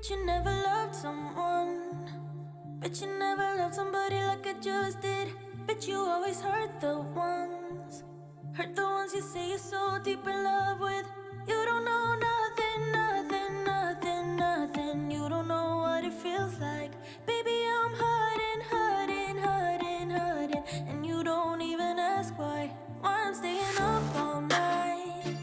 Bet you never loved someone. Bet you never loved somebody like I just did. Bet you always hurt the ones. Hurt the ones you say you're so deep in love with. You don't know nothing, nothing, nothing, nothing. You don't know what it feels like. Baby, I'm hurting, hurting, hurting, hurting. And you don't even ask why I'm staying up all night.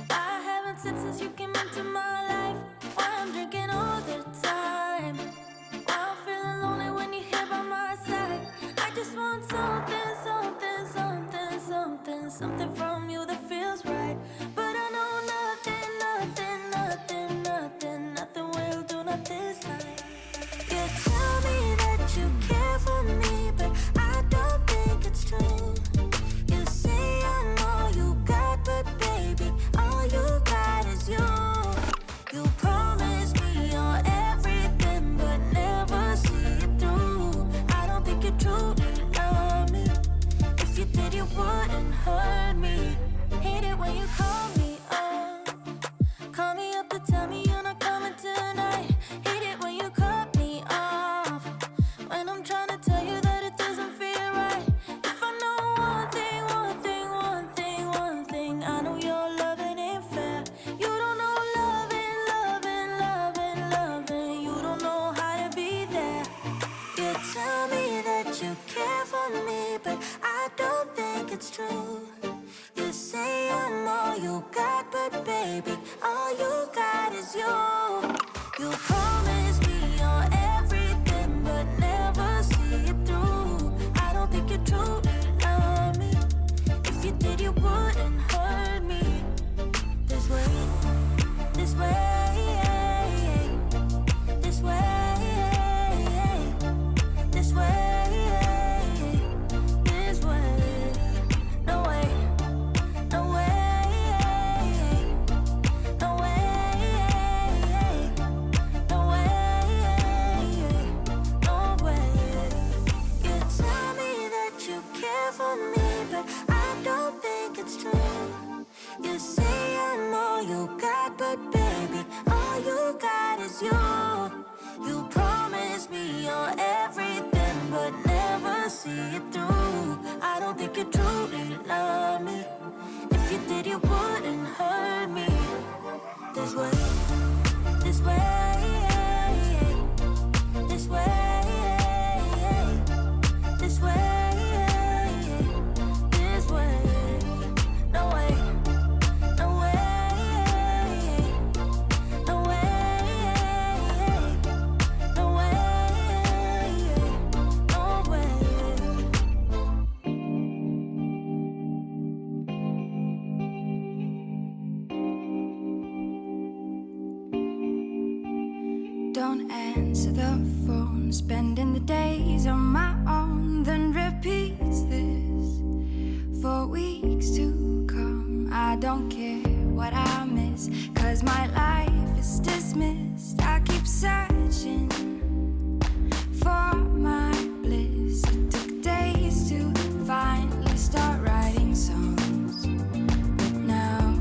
I haven't slept since you came into my life. Why I'm drinking all the time. Why I'm feeling lonely when you're here by my side. I just want something, something, something, something, something from you that feels right. But I know nothing, nothing, nothing, nothing, nothing will do, not this time. You tell me that you care for me, but I don't think it's true. You say I'm all you got, but baby, all you got is you. You promise me you're everything, but never see it through. I don't think you truly love me. If you did, you wouldn't hurt me. Hate it when you call me up. Call me up to tell me you're not coming tonight. Hate it when you cut me off. When I'm trying to tell you that it doesn't feel right. If I know one thing, one thing, one thing, one thing, I know your loving ain't fair. You don't know loving, loving, loving, loving. You don't know how to be there. You tell me that you care for me, but I don't think it's true. You say I'm all you got, but baby, all you got is you. You promise me you're everything, but never see it through. I don't think you truly love me. If you did, you wouldn't hurt me. This way, this way, this way, this way, this way. No way, no way, no way, no way, no way. You tell me that you care for me, but I don't think it's true. You say I'm all you got, but baby, all you got is you. You promise me you're everything, but never see it through. I don't think you truly love me. If you did, you wouldn't hurt me. This way, this way, this way, this way, this way. No way, no way, no way, no way, no way. Don't answer the phone, spending the days on my own, then repeats this for weeks to come. I don't care what I miss, 'cause my life is dismissed. I keep searching for my bliss. It took days to finally start writing songs, but now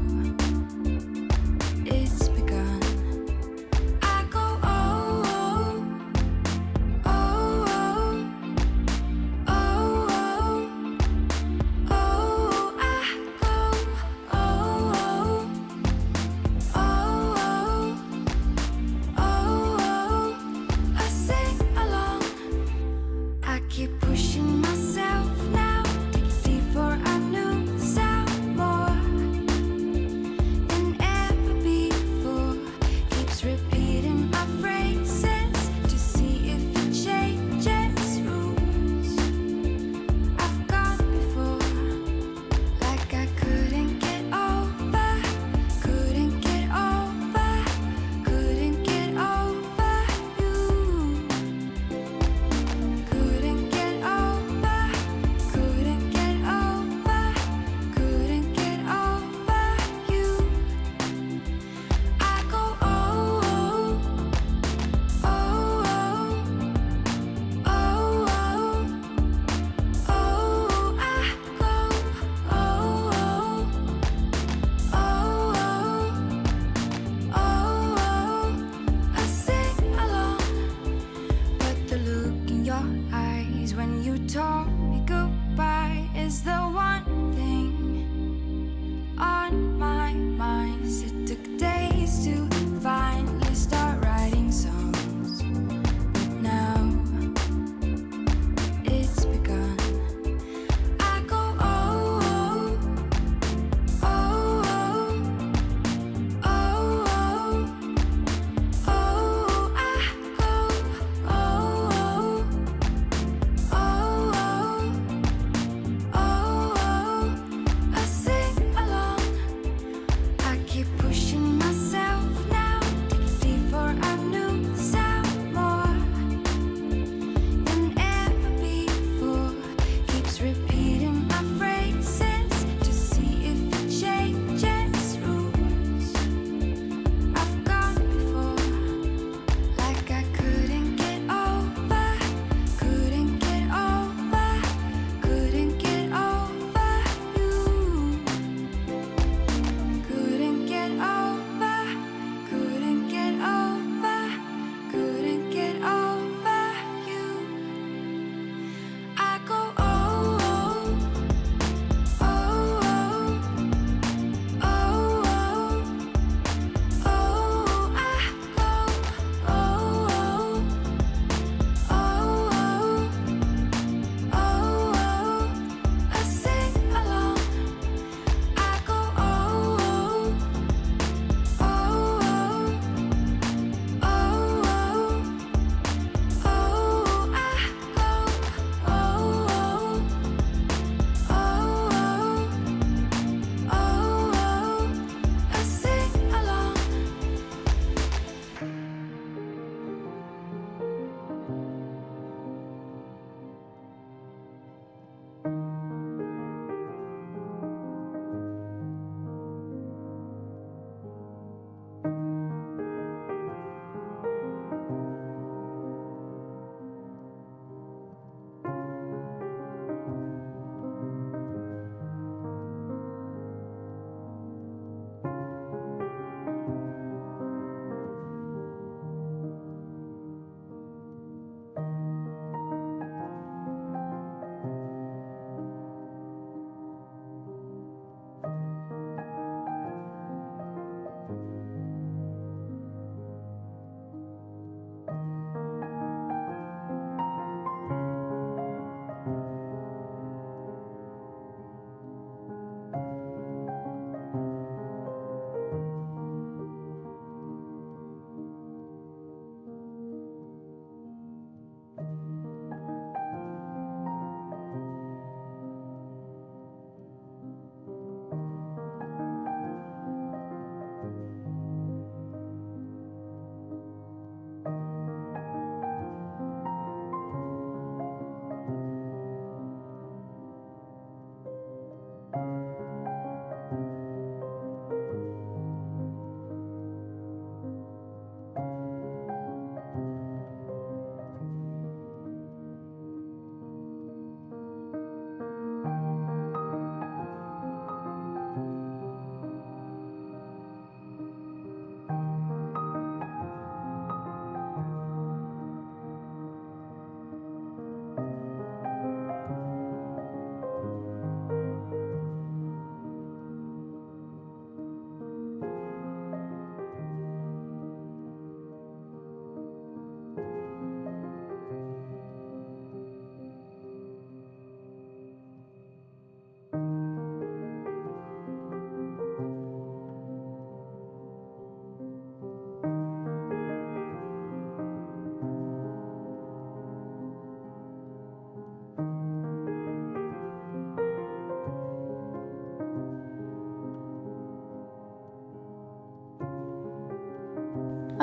it's begun. I go oh, oh, oh, oh, oh, oh, oh. I go oh, oh, oh,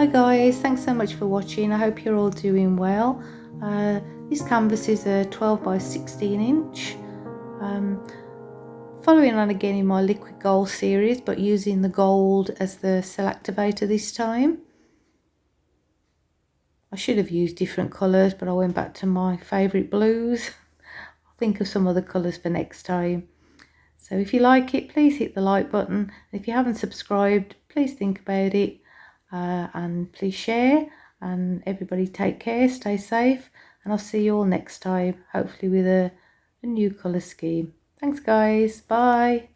Hi guys, thanks so much for watching. I hope you're all doing well. This canvas is a 12 by 16 inch. Following on again in my liquid gold series, but using the gold as the cell activator this time. I should have used different colours, but I went back to my favourite blues. I'll think of some other colours for next time. So if you like it, please hit the like button. If you haven't subscribed, please think about it. And please share, and everybody take care, stay safe, and I'll see you all next time, hopefully with a new colour scheme. Thanks guys, bye.